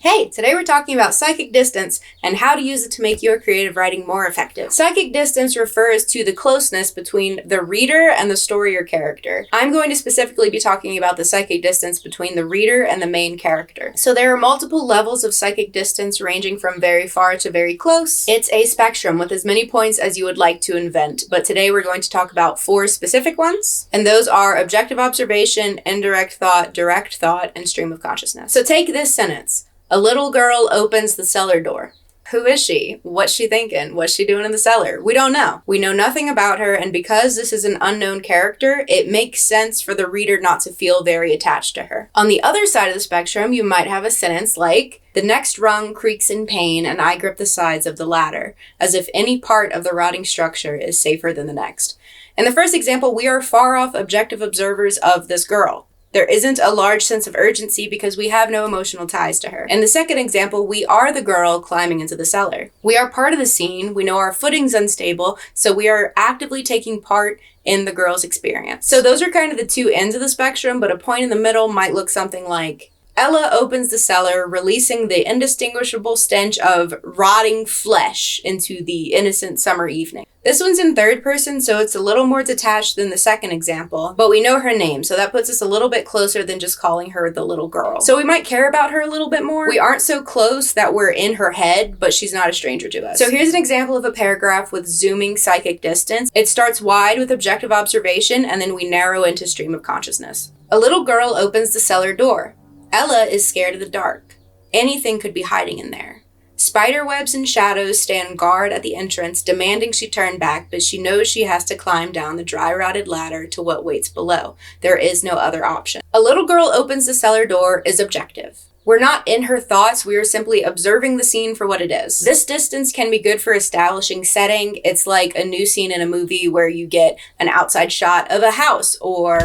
Hey, today we're talking about psychic distance and how to use it to make your creative writing more effective. Psychic distance refers to the closeness between the reader and the story or character. I'm going to specifically be talking about the psychic distance between the reader and the main character. So there are multiple levels of psychic distance ranging from very far to very close. It's a spectrum with as many points as you would like to invent, but today we're going to talk about 4 specific ones, and those are objective observation, indirect thought, direct thought, and stream of consciousness. So take this sentence. A little girl opens the cellar door. Who is she? What's she thinking? What's she doing in the cellar? We don't know. We know nothing about her, and because this is an unknown character, it makes sense for the reader not to feel very attached to her. On the other side of the spectrum, you might have a sentence like, the next rung creaks in pain, and I grip the sides of the ladder, as if any part of the rotting structure is safer than the next. In the first example, we are far off objective observers of this girl. There isn't a large sense of urgency because we have no emotional ties to her. In the second example, we are the girl climbing into the cellar. We are part of the scene, we know our footing's unstable, so we are actively taking part in the girl's experience. So those are kind of the 2 ends of the spectrum, but a point in the middle might look something like, Ella opens the cellar, releasing the indistinguishable stench of rotting flesh into the innocent summer evening. This one's in third person, so it's a little more detached than the second example, but we know her name, so that puts us a little bit closer than just calling her the little girl. So we might care about her a little bit more. We aren't so close that we're in her head, but she's not a stranger to us. So here's an example of a paragraph with zooming psychic distance. It starts wide with objective observation, and then we narrow into stream of consciousness. A little girl opens the cellar door. Ella is scared of the dark. Anything could be hiding in there. Spider webs and shadows stand guard at the entrance, demanding she turn back, but she knows she has to climb down the dry rotted ladder to what waits below. There is no other option. A little girl opens the cellar door is objective. We're not in her thoughts, we are simply observing the scene for what it is. This distance can be good for establishing setting. It's like a new scene in a movie where you get an outside shot of a house or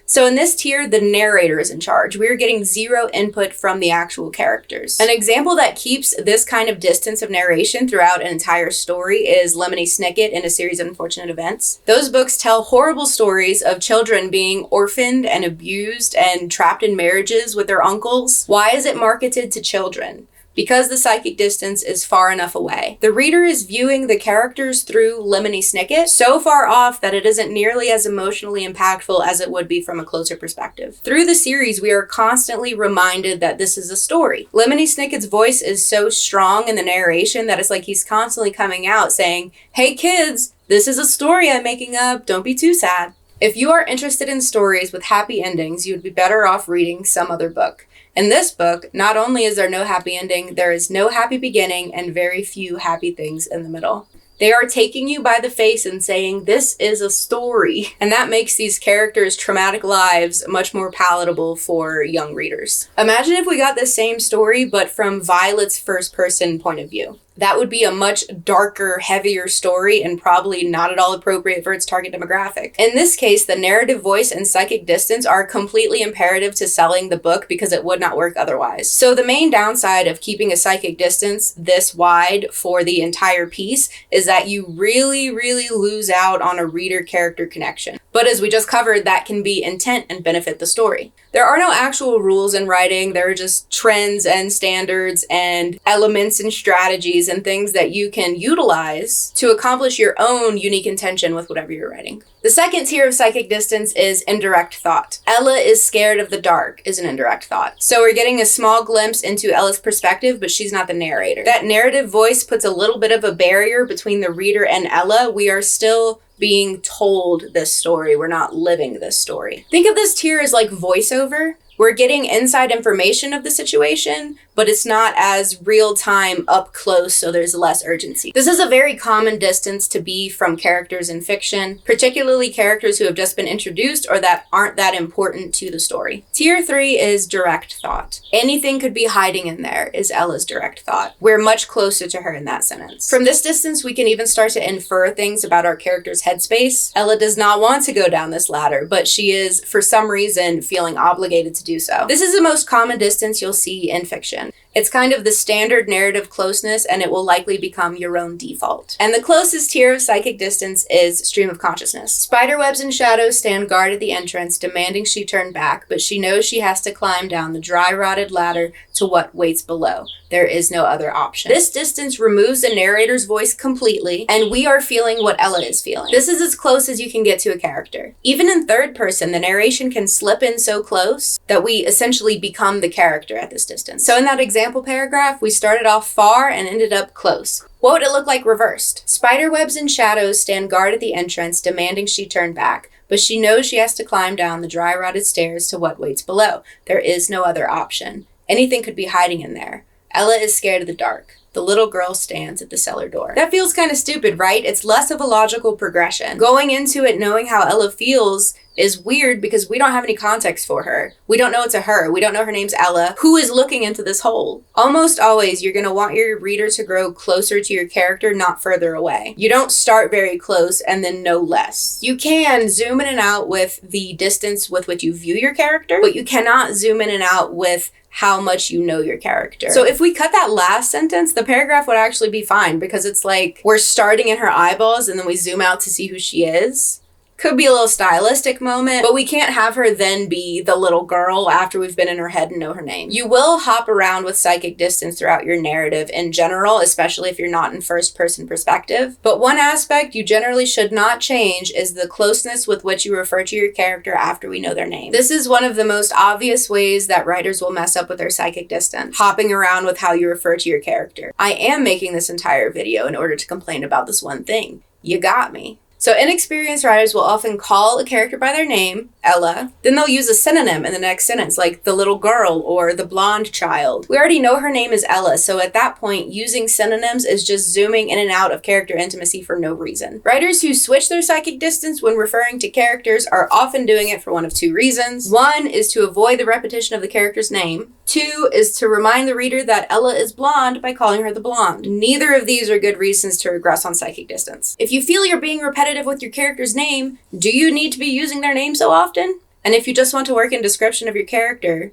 So in this tier, the narrator is in charge. We are getting 0 input from the actual characters. An example that keeps this kind of distance of narration throughout an entire story is Lemony Snicket in A Series of Unfortunate Events. Those books tell horrible stories of children being orphaned and abused and trapped in marriages with their uncles. Why is it marketed to children? Because the psychic distance is far enough away. The reader is viewing the characters through Lemony Snicket, so far off that it isn't nearly as emotionally impactful as it would be from a closer perspective. Through the series, we are constantly reminded that this is a story. Lemony Snicket's voice is so strong in the narration that it's like he's constantly coming out saying, hey kids, this is a story I'm making up, don't be too sad. If you are interested in stories with happy endings, you would be better off reading some other book. In this book, not only is there no happy ending, there is no happy beginning and very few happy things in the middle. They are taking you by the face and saying, this is a story. And that makes these characters' traumatic lives much more palatable for young readers. Imagine if we got the same story, but from Violet's first-person point of view. That would be a much darker, heavier story and probably not at all appropriate for its target demographic. In this case, the narrative voice and psychic distance are completely imperative to selling the book because it would not work otherwise. So the main downside of keeping a psychic distance this wide for the entire piece is that you really, really lose out on a reader-character connection. But as we just covered, that can be intent and benefit the story. There are no actual rules in writing. There are just trends and standards and elements and strategies and things that you can utilize to accomplish your own unique intention with whatever you're writing. The second tier of psychic distance is indirect thought. Ella is scared of the dark is an indirect thought. So we're getting a small glimpse into Ella's perspective, but she's not the narrator. That narrative voice puts a little bit of a barrier between the reader and Ella. We are still being told this story. We're not living this story. Think of this tier as like voiceover. We're getting inside information of the situation, but it's not as real time up close, so there's less urgency. This is a very common distance to be from characters in fiction, particularly characters who have just been introduced or that aren't that important to the story. Tier 3 is direct thought. Anything could be hiding in there is Ella's direct thought. We're much closer to her in that sentence. From this distance, we can even start to infer things about our character's headspace. Ella does not want to go down this ladder, but she is, for some reason, feeling obligated to do so. This is the most common distance you'll see in fiction. It's kind of the standard narrative closeness, and it will likely become your own default. And the closest tier of psychic distance is stream of consciousness. Spiderwebs and shadows stand guard at the entrance, demanding she turn back, but she knows she has to climb down the dry, rotted ladder to what waits below. There is no other option. This distance removes the narrator's voice completely, and we are feeling what Ella is feeling. This is as close as you can get to a character. Even in third person, the narration can slip in so close that we essentially become the character at this distance. So in that example paragraph, we started off far and ended up close. What would it look like reversed? Spiderwebs and shadows stand guard at the entrance, demanding she turn back, but she knows she has to climb down the dry, rotted stairs to what waits below. There is no other option. Anything could be hiding in there. Ella is scared of the dark. The little girl stands at the cellar door. That feels kind of stupid, right? It's less of a logical progression. Going into it knowing how Ella feels is weird because we don't have any context for her. We don't know it's a her. We don't know her name's Ella. Who is looking into this hole? Almost always, you're going to want your reader to grow closer to your character, not further away. You don't start very close and then know less. You can zoom in and out with the distance with which you view your character, but you cannot zoom in and out with how much you know your character. So if we cut that last sentence, the paragraph would actually be fine because it's like we're starting in her eyeballs and then we zoom out to see who she is. Could be a little stylistic moment, but we can't have her then be the little girl after we've been in her head and know her name. You will hop around with psychic distance throughout your narrative in general, especially if you're not in first person perspective. But one aspect you generally should not change is the closeness with which you refer to your character after we know their name. This is one of the most obvious ways that writers will mess up with their psychic distance, hopping around with how you refer to your character. I am making this entire video in order to complain about this one thing. You got me. So inexperienced writers will often call a character by their name, Ella, then they'll use a synonym in the next sentence, like the little girl or the blonde child. We already know her name is Ella, so at that point, using synonyms is just zooming in and out of character intimacy for no reason. Writers who switch their psychic distance when referring to characters are often doing it for one of two reasons. One is to avoid the repetition of the character's name. Two is to remind the reader that Ella is blonde by calling her the blonde. Neither of these are good reasons to regress on psychic distance. If you feel you're being repetitive with your character's name, do you need to be using their name so often? And if you just want to work in description of your character,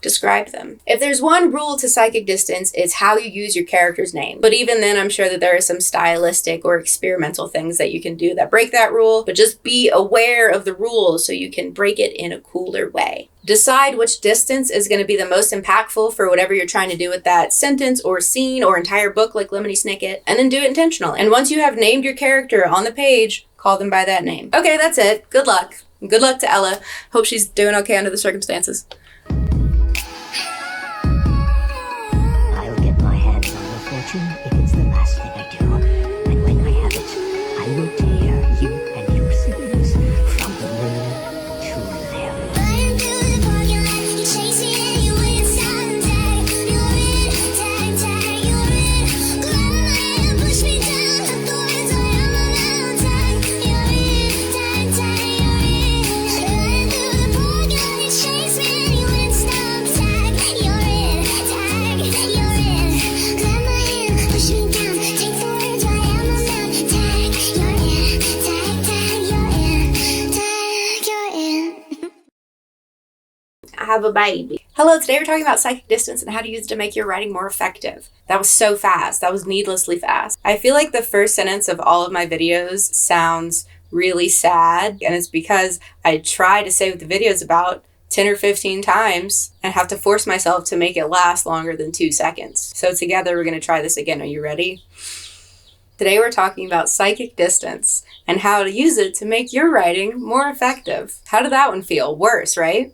describe them. If there's one rule to psychic distance, it's how you use your character's name. But even then, I'm sure that there are some stylistic or experimental things that you can do that break that rule, but just be aware of the rules so you can break it in a cooler way. Decide which distance is going to be the most impactful for whatever you're trying to do with that sentence or scene or entire book like Lemony Snicket, and then do it intentionally. And once you have named your character on the page, call them by that name. Okay, that's it. Good luck. Good luck to Ella. Hope she's doing okay under the circumstances. I'll get my hands on your fortune if it's the last thing I do. And when I have it, I will tear you and your siblings from the moon to them. Running through the parking lot, you chase me and you win, stop and tag. You're in, tag, tag, you're in. Grab my hand, push me down, I throw it so I'm around, tag. You're in, tag, tag, you're in. Running through the parking lot, you chase me and you win, stop, tag. You're in, tag, you're in. Grab my hand, push me down, take the words right out my mouth, tag. You're in, tag, tag, you're in, tag, you're in. I have a baby. Hello, today we're talking about psychic distance and how to use it to make your writing more effective. That was so fast. That was needlessly fast. I feel like the first sentence of all of my videos sounds really sad, and it's because I try to say what the video is about 10 or 15 times and have to force myself to make it last longer than 2 seconds. So together we're going to try this again. Are you ready? Today we're talking about psychic distance and how to use it to make your writing more effective. How did that one feel? Worse, right?